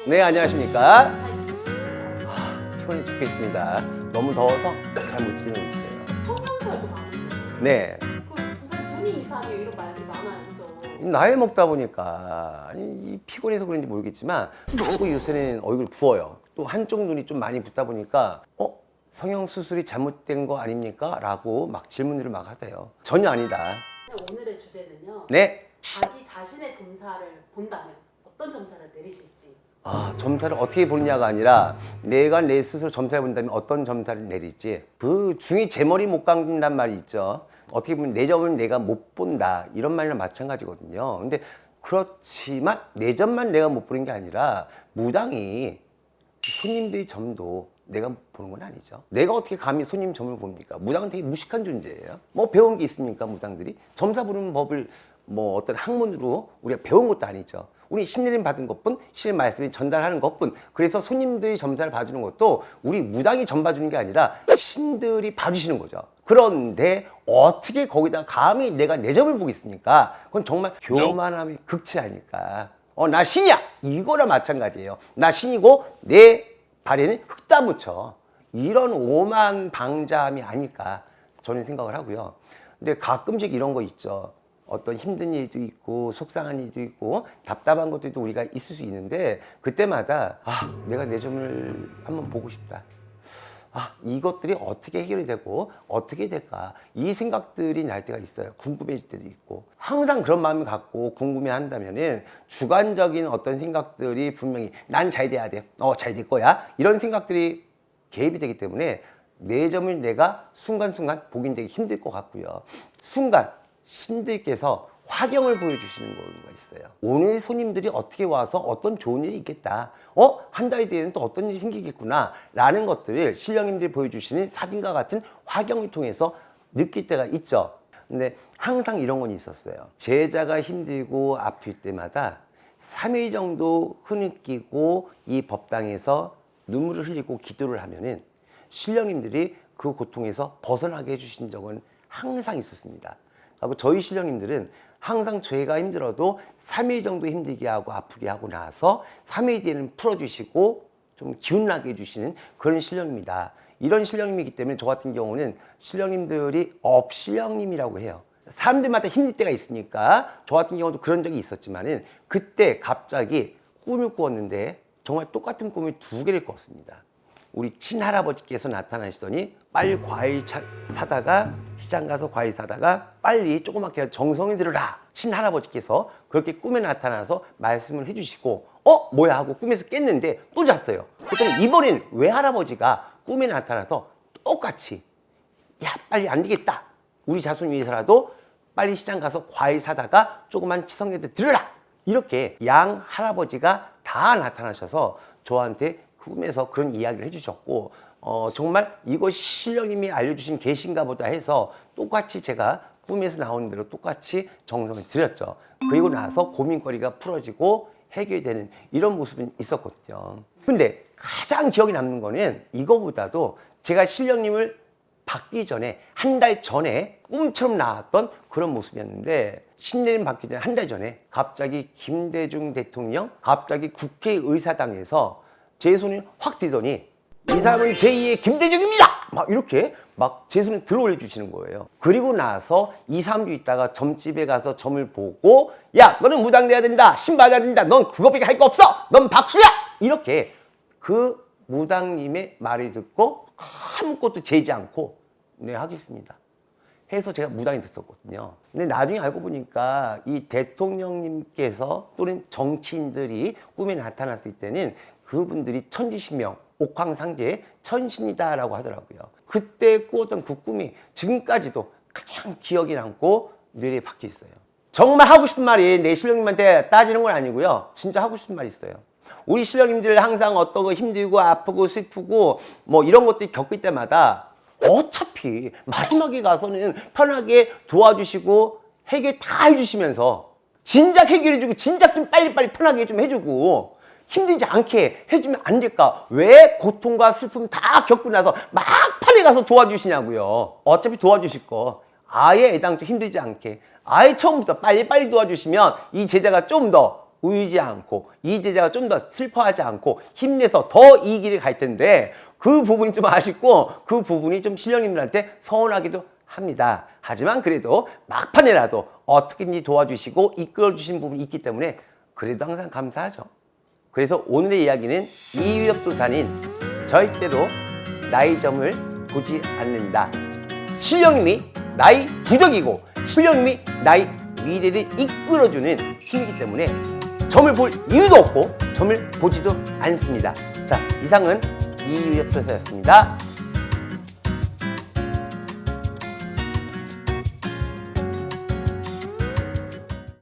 네, 안녕하십니까. 피곤해 죽겠습니다. 너무 더워서 잘 못 지내고 있어요. 성형설도 많은데. 네, 그 부산 눈이 이상해요 이런 말도 많아요, 그죠? 나이 먹다 보니까 아니, 이 피곤해서 그런지 모르겠지만 자꾸 요새는 얼굴 부어요. 또 한쪽 눈이 좀 많이 붓다 보니까 성형 수술이 잘못된 거 아닙니까? 라고 막 질문들을 막 하세요. 전혀 아니다. 오늘의 주제는요. 네. 자기 자신의 점사를 본다면 어떤 점사를 내리실지. 점사를 어떻게 보느냐가 아니라 내가 내 스스로 점사를 본다면 어떤 점사를 내릴지 그 중이 제 머리 못 감긴단 말이 있죠. 어떻게 보면 내 점은 내가 못 본다 이런 말이랑 마찬가지거든요. 근데 그렇지만 내 점만 내가 못 보는 게 아니라 무당이 손님들의 점도 내가 보는 건 아니죠. 내가 어떻게 감히 손님 점을 봅니까? 무당은 되게 무식한 존재예요. 뭐 배운 게 있습니까, 무당들이? 점사 보는 법을 뭐 어떤 학문으로 우리가 배운 것도 아니죠. 우리 신내림 받은 것뿐, 신의 말씀을 전달하는 것뿐. 그래서 손님들이 점사를 봐주는 것도 우리 무당이 점 봐주는 게 아니라 신들이 봐주시는 거죠. 그런데 어떻게 거기다 감히 내가 내 점을 보겠습니까? 그건 정말 교만함의 극치 아닐까. 나 신이야! 이거랑 마찬가지예요. 나 신이고 내 발에는 흙다 묻혀. 이런 오만 방자함이 아닐까 저는 생각을 하고요. 근데 가끔씩 이런 거 있죠. 어떤 힘든 일도 있고 속상한 일도 있고 답답한 것들도 우리가 있을 수 있는데 그때마다 내가 내 점을 한번 보고 싶다. 이것들이 어떻게 해결이 되고 어떻게 될까 이 생각들이 날 때가 있어요. 궁금해질 때도 있고 항상 그런 마음을 갖고 궁금해한다면은 주관적인 어떤 생각들이 분명히 난 잘 돼야 돼, 잘 될 거야 이런 생각들이 개입이 되기 때문에 내 점을 내가 순간순간 보긴 되게 힘들 것 같고요. 순간 신들께서 화경을 보여주시는 경우가 있어요. 오늘 손님들이 어떻게 와서 어떤 좋은 일이 있겠다. 한 달 뒤에는 또 어떤 일이 생기겠구나. 라는 것들을 신령님들이 보여주시는 사진과 같은 화경을 통해서 느낄 때가 있죠. 근데 항상 이런 건 있었어요. 제자가 힘들고 아플 때마다 3일 정도 흐느끼고 이 법당에서 눈물을 흘리고 기도를 하면은 신령님들이 그 고통에서 벗어나게 해주신 적은 항상 있었습니다. 하고 저희 신령님들은 항상 제가 힘들어도 3일 정도 힘들게 하고 아프게 하고 나서 3일 뒤에는 풀어주시고 좀 기운나게 해주시는 그런 신령입니다. 이런 신령님이기 때문에 저 같은 경우는 신령님들이 업신령님이라고 해요. 사람들마다 힘들 때가 있으니까 저 같은 경우도 그런 적이 있었지만은 그때 갑자기 꿈을 꾸었는데 정말 똑같은 꿈을 2개를 꿨습니다. 우리 친할아버지께서 나타나시더니 빨리 과일 사다가 시장 가서 과일 사다가 빨리 조그맣게 정성을 들으라. 친할아버지께서 그렇게 꿈에 나타나서 말씀을 해주시고 뭐야 하고 꿈에서 깼는데 또 잤어요. 그랬더니 이번엔 외할아버지가 꿈에 나타나서 똑같이 야 빨리 안 되겠다. 우리 자손 위해서라도 빨리 시장 가서 과일 사다가 조그만 치성애들 들으라. 이렇게 양 할아버지가 다 나타나셔서 저한테 꿈에서 그런 이야기를 해주셨고 정말 이것이 신령님이 알려주신 계신가 보다 해서 똑같이 제가 꿈에서 나오는 대로 똑같이 정성을 드렸죠. 그리고 나서 고민거리가 풀어지고 해결되는 이런 모습은 있었거든요. 근데 가장 기억에 남는 거는 이거보다도 제가 신령님을 받기 전에 한 달 전에 꿈처럼 나왔던 그런 모습이었는데 신내림 받기 전에 한 달 전에 갑자기 김대중 대통령 갑자기 국회의사당에서 제 손을 확 들더니 이 사람은 제2의 김대중입니다! 막 이렇게 막 제 손을 들어 올려주시는 거예요. 그리고 나서 2, 3주 있다가 점집에 가서 점을 보고 야 너는 무당 돼야 된다. 신 받아야 된다. 넌 그거밖에 할 거 없어. 넌 박수야! 이렇게 그 무당님의 말을 듣고 아무것도 재지 않고 네 하겠습니다. 해서 제가 무당이 됐었거든요. 근데 나중에 알고 보니까 이 대통령님께서 또는 정치인들이 꿈에 나타났을 때는 그분들이 천지신명, 옥황상제의 천신이다라고 하더라고요. 그때 꾸었던 그 꿈이 지금까지도 가장 기억에 남고 뇌리에 박혀 있어요. 정말 하고 싶은 말이 내 신령님한테 따지는 건 아니고요. 진짜 하고 싶은 말이 있어요. 우리 신령님들 항상 어떤 거 힘들고 아프고 슬프고 뭐 이런 것들이 겪을 때마다 어차피 마지막에 가서는 편하게 도와주시고 해결 다 해주시면서 진작 해결해주고 진작 좀 빨리빨리 편하게 좀 해주고 힘들지 않게 해주면 안 될까? 왜 고통과 슬픔 다 겪고 나서 막판에 가서 도와주시냐고요. 어차피 도와주실 거 아예 애당초 힘들지 않게 아예 처음부터 빨리빨리 도와주시면 이 제자가 좀 더 울지 않고 이 제자가 좀 더 슬퍼하지 않고 힘내서 더 이 길을 갈 텐데 그 부분이 좀 아쉽고 그 부분이 좀 신령님들한테 서운하기도 합니다. 하지만 그래도 막판에라도 어떻게든지 도와주시고 이끌어주신 부분이 있기 때문에 그래도 항상 감사하죠. 그래서 오늘의 이야기는 이유엽도사는 절대로 나의 점을 보지 않는다. 신령님이 나의 부적이고 신령님이 나의 미래를 이끌어주는 힘이기 때문에 점을 볼 이유도 없고 점을 보지도 않습니다. 자, 이상은 이유엽도사였습니다.